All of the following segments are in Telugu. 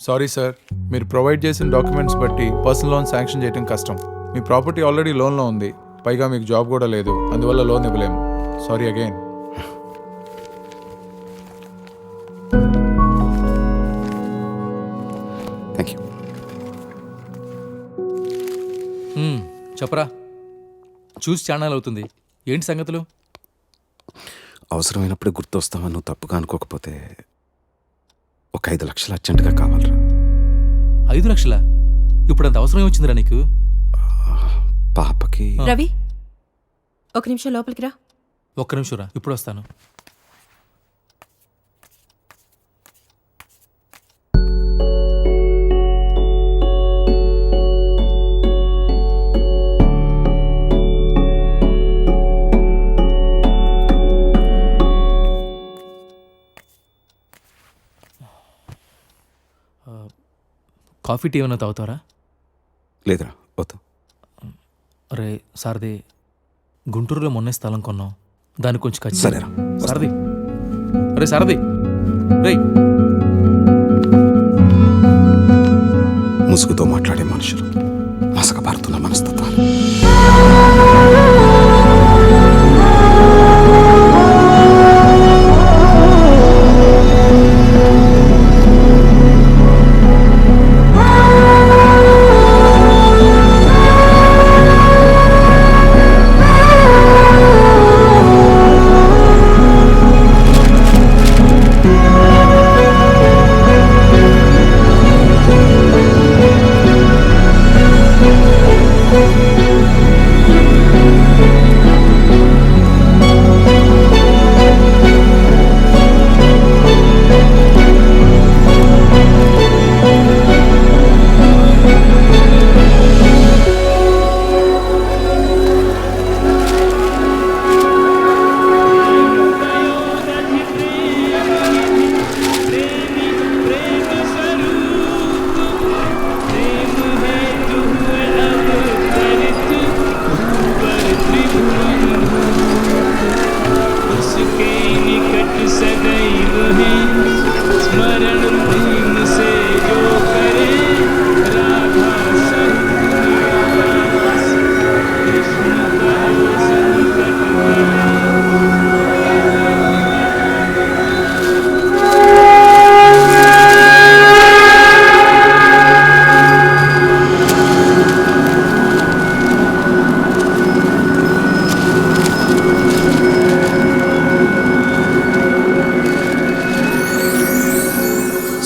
సారీ సార్, మీరు ప్రొవైడ్ చేసిన డాక్యుమెంట్స్ బట్టి పర్సనల్ లోన్ శాంక్షన్ చేయడం కష్టం. మీ ప్రాపర్టీ ఆల్రెడీ లోన్లో ఉంది, పైగా మీకు జాబ్ కూడా లేదు, అందువల్ల లోన్ ఇవ్వలేము. Sorry again. Thank you. చెప్పరా, చూసి ఛానల్ అవుతుంది. ఏంటి సంగతులు? అవసరమైనప్పుడు గుర్తొస్తామని నువ్వు తప్పుగా అనుకోకపోతే ఒక 5 లక్షలు అర్జెంటుగా కావాలరా. 5 లక్షలా? ఇప్పుడు అంత అవసరం వచ్చిందిరా నీకు? పాపకి రవి, ఒక నిమిషం లోపలికి రా. ఒక్క నిమిషం రా, ఇప్పుడు వస్తాను. కాఫీ టీ ఏమైనా తాగుతారా? లేదురా, వద్దు. అరే సారథి, గుంటూరులో మొన్నే స్థలం కొన్నాం, దానికి కొంచెం ఖర్చు. సరేరా, సారథి. అరే సారథి, రే. ముసుగుతో మాట్లాడే మనుషులు, మసకబారుతున్న మనస్తత్వాలు.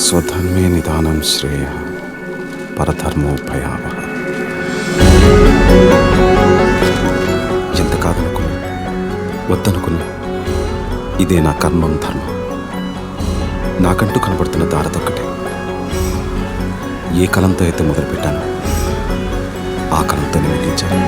స్వధర్మే నిదానం శ్రేయ పరధర్మో భయావహ. ఎంత కాదనుకున్నా, వద్దనుకున్నా, ఇదే నా కర్మం ధర్మం. నాకంటూ కనబడుతున్న దారదొక్కటే. ఏ కలంతో అయితే మొదలుపెట్టానో ఆ కలంతో ముగించాను.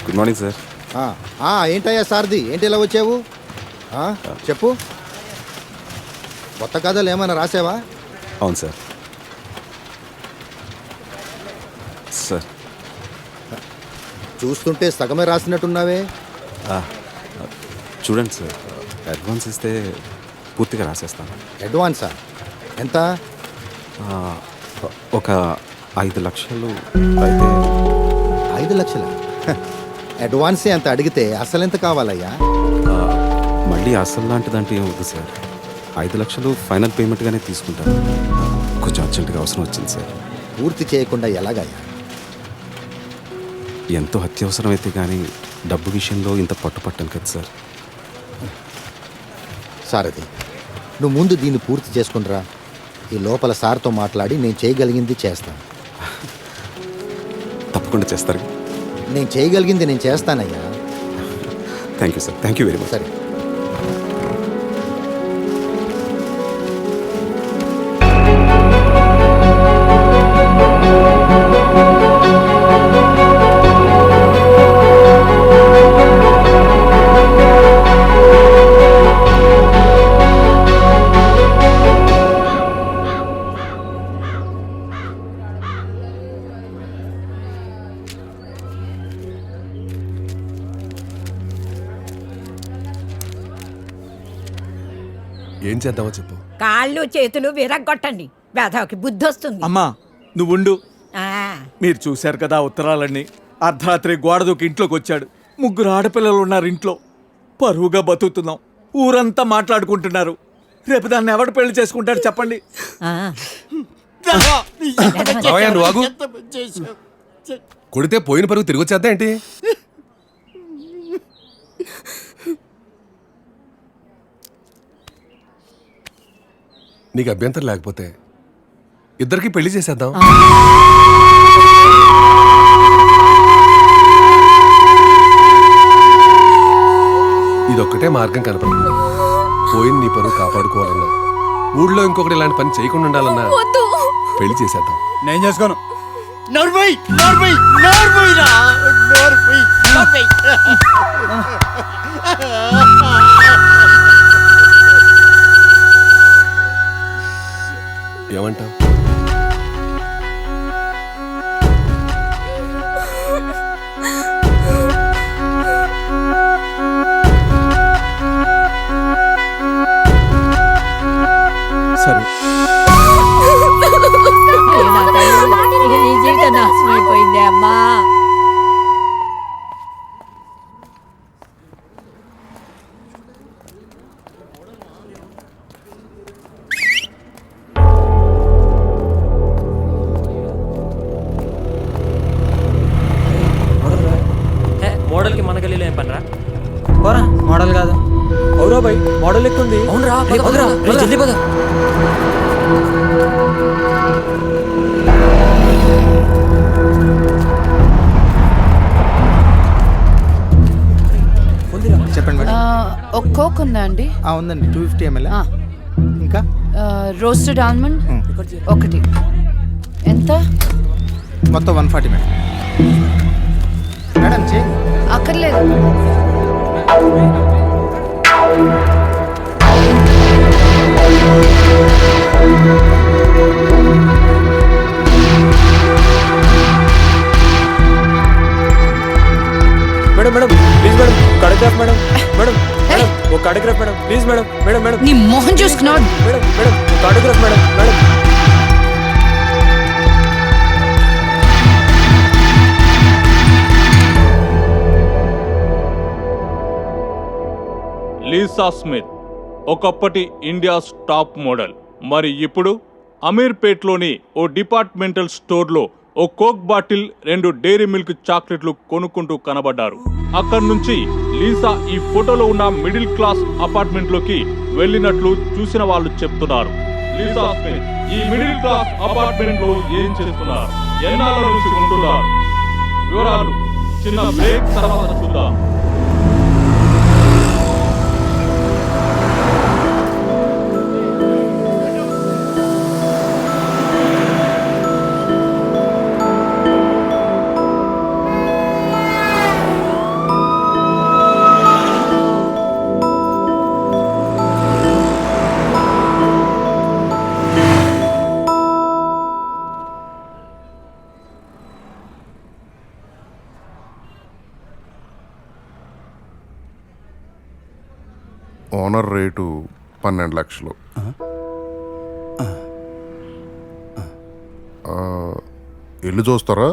Good morning sir. ఏంటయ్యా సారథి, ఏంటి ఇలా వచ్చావు? చెప్పు, కొత్త కథలు ఏమైనా రాసావా? అవును సార్. సార్ చూస్తుంటే సగమే రాసినట్టున్నావే. చూడండి సార్, అడ్వాన్స్ ఇస్తే పూర్తిగా రాసేస్తాను. అడ్వాన్సా? ఎంత? ఒక 5 లక్షలు అయితే. 5 లక్షల? అడ్వాన్సే అంత అడిగితే అసలు ఎంత కావాలయ్యా? మళ్ళీ అసలు లాంటిదంటే ఏం వద్దు సార్. 5 లక్షలు ఫైనల్ పేమెంట్గానే తీసుకుంటాను. కొంచెం అర్జెంటుగా అవసరం వచ్చింది సార్. పూర్తి చేయకుండా ఎలాగయ్యా? ఎంతో అత్యవసరమైతే కానీ డబ్బు విషయంలో ఇంత పట్టుపట్టాను కదా సార్. సారథి, నువ్వు ముందు దీన్ని పూర్తి చేసుకునిరా. ఈ లోపల సార్తో మాట్లాడి నేను చేయగలిగింది చేస్తాను. తప్పకుండా చేస్తారు. నేను చేయగలిగింది నేను చేస్తానయ్యా. Thank you sir, thank you very much. సరే. ఏం చేద్దామో చెప్పు. కాళ్ళు చేతులు విరగ్గొట్టండి, వేధవకి బుద్ధి వస్తుంది. అమ్మా నువ్వుండు. ఆ, మీరు చూశారు కదా ఉత్తరాలన్నీ. అర్ధరాత్రి గోడ దూకి ఇంట్లోకి వచ్చాడు. 3 ఆడపిల్లలు ఉన్నారు ఇంట్లో. పరువుగా బతుకుతున్నాం. ఊరంతా మాట్లాడుకుంటున్నారు. రేపు దాన్ని ఎవడు పెళ్లి చేసుకుంటాడు చెప్పండి. ఆ. మావయ్య, నువ్వు ఆగు. కొడితే పోయిన పరుగు తిరిగి వచ్చేద్దా ఏంటి? నీకు అభ్యంతరం లేకపోతే ఇద్దరికి పెళ్లి చేసేద్దాం. ఇదొక్కటే మార్గం కనపడుతుంది. పోయిన నీ పరువు కాపాడుకోవాలన్నా, ఊళ్ళో ఇంకొకటి ఇలాంటి పని చేయకుండా ఉండాలన్నా పెళ్లి చేసేద్దాం. నేను చేసుకోను. ఏమంటావ్? సరే. నా తల్లి, ఇక నీ జీవితం నాశనం అయిపోయిందే అమ్మా. మోడల్కి మన గల్లీలో ఏం పనిరా? పోరా, మోడల్ కాదు. అవురా భయ్, మోడల్ ఎక్కుంది. అవునరా, జల్దీ పద. చెప్పండి మేడం. ఒక కోక్ ఉందా అండి? ఉందండి, 250 ml. ఇంకా రోస్టెడ్ ఆల్మండ్ ఒకటి. ఎంత? మొత్తం 140 మేడం. మేడం చేయి. అక్కర్లేదు. Madam madam please madam, autograph madam. Madam madam ఒక autograph madam please madam. Madam madam నీ మొహం చూసుకున్నావు. మేడం మేడం ఒక autograph madam. Madam Lisa Smith ఒకప్పటి ఇండియాస్ టాప్ మోడల్. మరి ఇప్పుడు అమీర్పేట్లోని ఓ డిపార్ట్మెంటల్ స్టోర్లో ఓ కోక్ బాటిల్, 2 డైరీ మిల్క్ చాక్లెట్లు కొనుక్కుంటూ కనబడ్డారు. అక్కడి నుంచి లీసా ఈ ఫోటోలో ఉన్న మిడిల్ క్లాస్ అపార్ట్మెంట్లోకి వెళ్ళినట్లు చూసిన వాళ్ళు చెప్తున్నారు. లీసా స్మిత్ ఈ మిడిల్ క్లాస్ అపార్ట్మెంట్లో ఏం చేస్తున్నారు, ఎన్నాళ్ళ నుంచి ఉంటున్నారు, వివరాలు చిన్న బ్రేక్ తర్వాత చూద్దాం. ఓనర్ రేటు 12 లక్షలు. ఇల్లు చూస్తారా?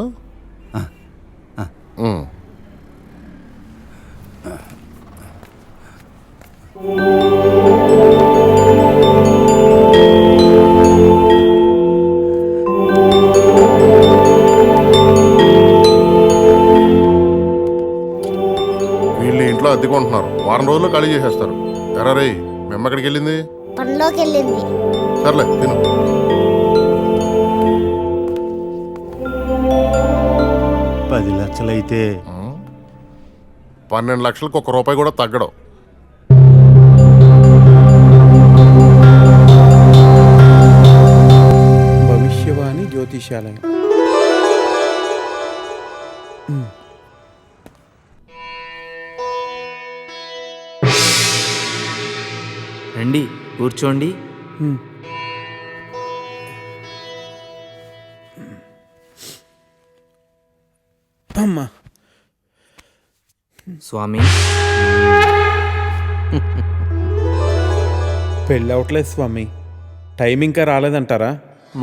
వీళ్ళు ఇంట్లో అద్దెకుంటున్నారు. వారం రోజుల్లో ఖాళీ చేసేస్తారు. ఎరా రే, మేము ఎక్కడికి వెళ్ళింది? పనిలోకి వెళ్ళింది. సర్లే తిను. లక్షలైతే 12 లక్షలకు 1 రూపాయి కూడా తగ్గడం. భవిష్యవాణి జ్యోతిషాలయం. రండి కూర్చోండి. అమ్మా స్వామి, పెళ్ళి అవట్లేదు స్వామి. టైం ఇంకా రాలేదంటారా?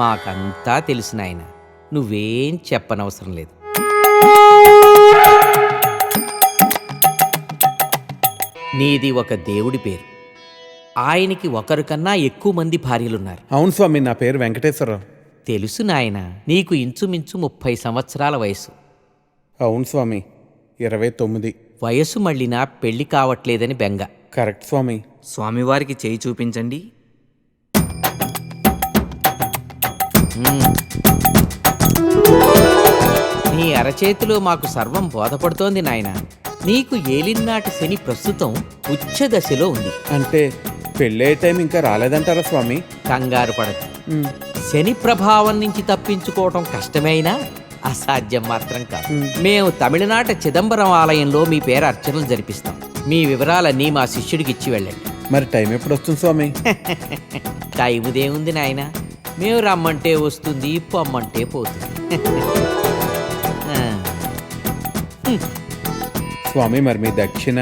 మాకంతా తెలిసిన ఆయన, నువ్వేం చెప్పనవసరం లేదు. నీది ఒక దేవుడి పేరు. ఆయనకి ఒకరికన్నా ఎక్కువ మంది భార్యలున్నారు. అవును స్వామి, నా పేరు వెంకటేశ్వరరావు. తెలుసు నాయన, నీకు ఇంచుమించు 30 సంవత్సరాల వయసు. అవును స్వామి, 29. వయసు మళ్ళినా పెళ్లి కావట్లేదని బెంగ. కరెక్ట్ స్వామి. స్వామివారికి చేయి చూపించండి. నీ అరచేతిలో మాకు సర్వం బోధపడుతోంది నాయన. నీకు ఏలినాటి శని ప్రస్తుతం ఉచ్చ దశలో ఉంది. అంటే పెళ్ళే టైం ఇంకా రాలేదంటారా స్వామి? కంగారు పడదు. శని ప్రభావం నుంచి తప్పించుకోవటం కష్టమైనా అసాధ్యం మాత్రం కాదు. మేము తమిళనాట చిదంబరం ఆలయంలో మీ పేరు అర్చనలు జరిపిస్తాం. మీ వివరాలన్నీ మా శిష్యుడికి ఇచ్చి వెళ్ళండి. మరి టైం ఎప్పుడు వస్తుంది స్వామి? టైముదేముంది నాయన, మేము రమ్మంటే వస్తుంది, పొమ్మంటే పోతుంది. స్వామి మరి మీ దక్షిణ?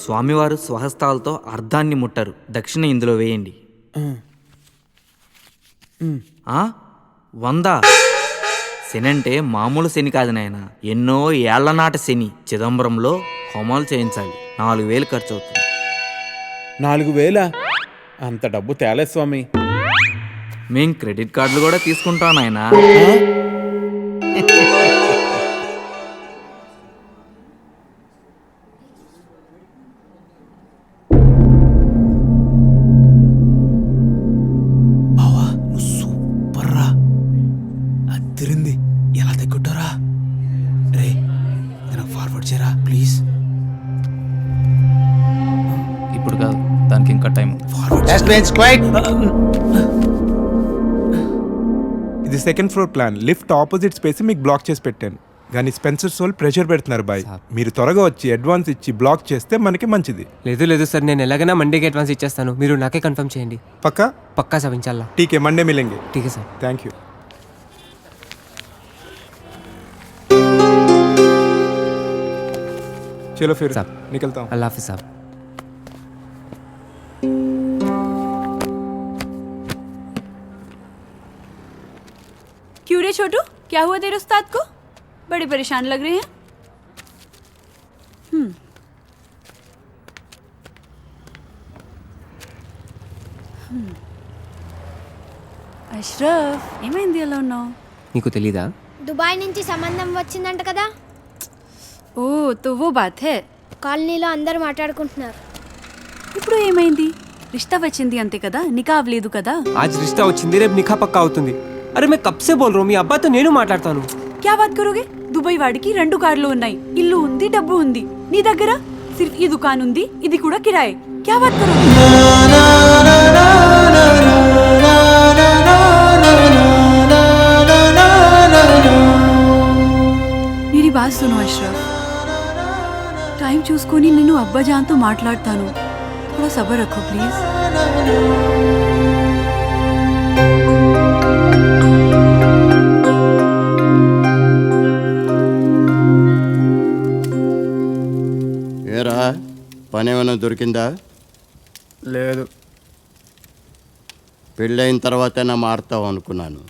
స్వామివారు స్వహస్తాలతో అర్ధాన్ని ముట్టరు. దక్షిణ ఇందులో వేయండి. 100. శని అంటే మామూలు శని కాదు నాయన, ఎన్నో ఏళ్ల నాటి శని. చిదంబరంలో హోమాలు చేయించాలి. 4000 ఖర్చు అవుతుంది. 4000? అంత డబ్బు తేలే స్వామి. మేం క్రెడిట్ కార్డులు కూడా తీసుకుంటాం నాయన. ఎలా తగ్గుంటారా రే? ఫార్వర్డ్ చేయరా ప్లీజ్. ఇప్పుడు కాదు, దానికి ఇంకా టైం. ఇది second floor plan. Lift opposite space మీకు బ్లాక్ చేసి పెట్టాను, కానీ స్పెన్సర్ సోల్ ప్రెషర్ పెడుతున్నారు బాయ్. మీరు త్వరగా వచ్చి అడ్వాన్స్ ఇచ్చి బ్లాక్ చేస్తే మనకి మంచిది. లేదు సార్, నేను ఎలాగైనా మండేకి అడ్వాన్స్ ఇచ్చేస్తాను. మీరు నాకే కన్ఫర్మ్ చేయండి. పక్కా సార్, ఇన్షాల్లా. ఠీకే, మండే మిలేంగే. ఠీకే సార్. Thank you. चलो फिर निकलता हूँ. अल्लाह हाफिज़ साहब. क्यों रे छोटू, क्या हुआ तेरे उस्ताद को? बड़े परेशान लग रहे हैं. అష్రఫ్, ఏమైంది అలా ఉన్నావు? నీకు తెలీదా? దుబాయ్ నుంచి సంబంధం వచ్చిందంట కదా. ఓ తో వో బాత్ హై. కాలనీలో అందరూ మాట్లాడుకుంటున్నారు. ఇప్పుడు ఏమైంది? రిష్తా వచ్చింది అంతే కదా, నికా అవ్వలేదు కదా. ఆజ్ రిష్తా వచ్చింది, రేపు నికా పక్కా అవుతుంది. అరే మే కబ్ సే బోల్ రहा हूं, మీ అబ్బాతో నేను మాట్లాడతాను. క్యా బాత్ కరోగే? దుబాయ్ వాడికి 2 కార్లు ఉన్నాయి, ఇల్లు ఉంది, డబ్బు ఉంది. నీ దగ్గర సిర్ఫ్ ఈ దుకాన్ ఉంది, ఇది కూడా కిరాయే. క్యా బాత్ కరోగే? मेरी बात सुनो अशरफ, टाइम చూసుకొని నేను అబ్బాజాన్తో మాట్లాడతాను. थोड़ा सब्र रखो प्लीज. ఏరా, పని ఏమైనా దొరికిందా? లేదు. పెళ్ళైన తర్వాతైనా మారుతావు అనుకున్నాను.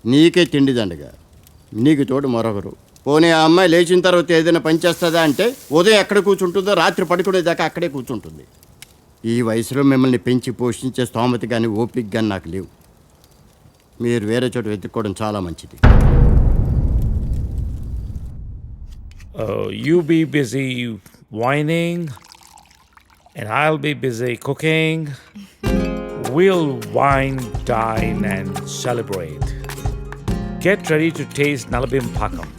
నీకే తిండి దండగా, నీకు తోడు మరొకరు. పోనీ ఆ అమ్మాయి లేచిన తర్వాత ఏదైనా పని చేస్తుందా అంటే ఉదయం ఎక్కడ కూర్చుంటుందో రాత్రి పడుకునేదాకా అక్కడే కూర్చుంటుంది. ఈ వయసులో మిమ్మల్ని పెంచి పోషించే స్తోమత కానీ ఓపిక కానీ నాకు లేవు. మీరు వేరే చోట వెతుక్కోవడం చాలా మంచిది. You be busy whining and I'll be busy cooking. We'll wine, dine and celebrate. Get ready to taste Nalabim Pakam.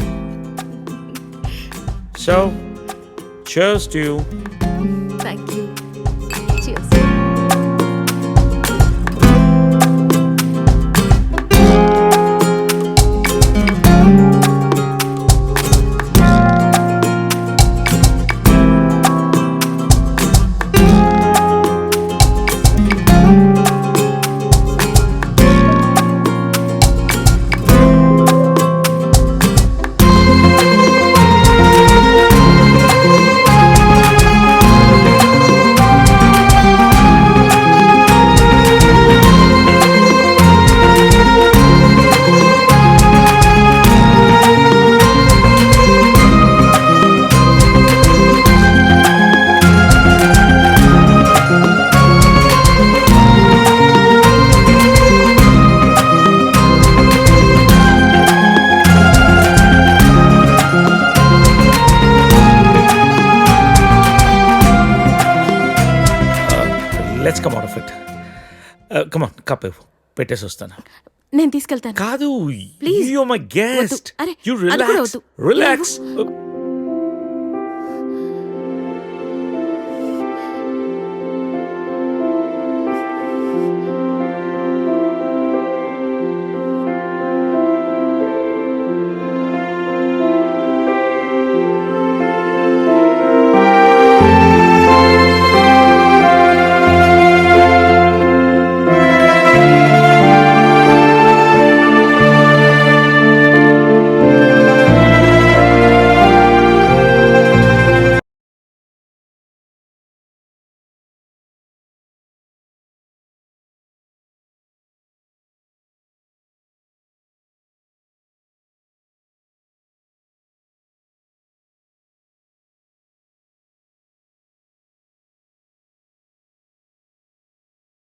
So, cheers to you. Thank you. Cheers. Come on cup ఇవ్వు పెట్టేసి వస్తాను. నేను తీసుకెళ్తాను. కాదు, Please. You my guest. వద్దు. అరే, యు అది కూడా రిలాక్స్ వద్దు. రిలాక్స్.